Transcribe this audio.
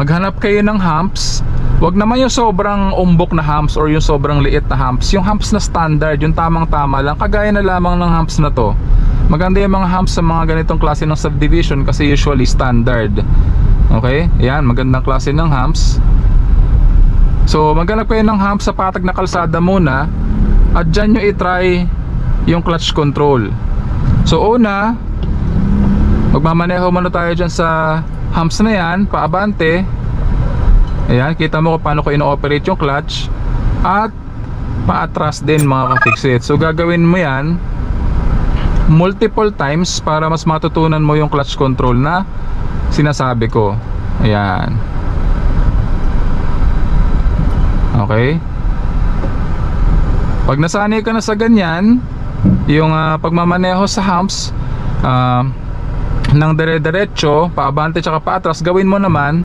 maghanap kayo ng humps. Wag naman yung sobrang umbok na humps or yung sobrang liit na humps. Yung humps na standard, yung tamang tama lang, kagaya na lamang ng humps na to. Maganda yung mga humps sa mga ganitong klase ng subdivision kasi usually standard. Okay, ayan, magandang klase ng humps. So maghanap kayo ng humps sa patag na kalsada muna, at dyan nyo i-try yung clutch control. So una, magmamaneho muna tayo dyan sa humps na yan, paabante. Ayan, kita mo kung paano ko ino-operate yung clutch. At paatras din mga ka-fixit. So gagawin mo yan multiple times para mas matutunan mo yung clutch control na sinasabi ko. Ayan. Okay. Pag nasanay ka na sa ganyan, yung pagmamaneho sa humps ng dire-diretso, paabante tsaka paatras, gawin mo naman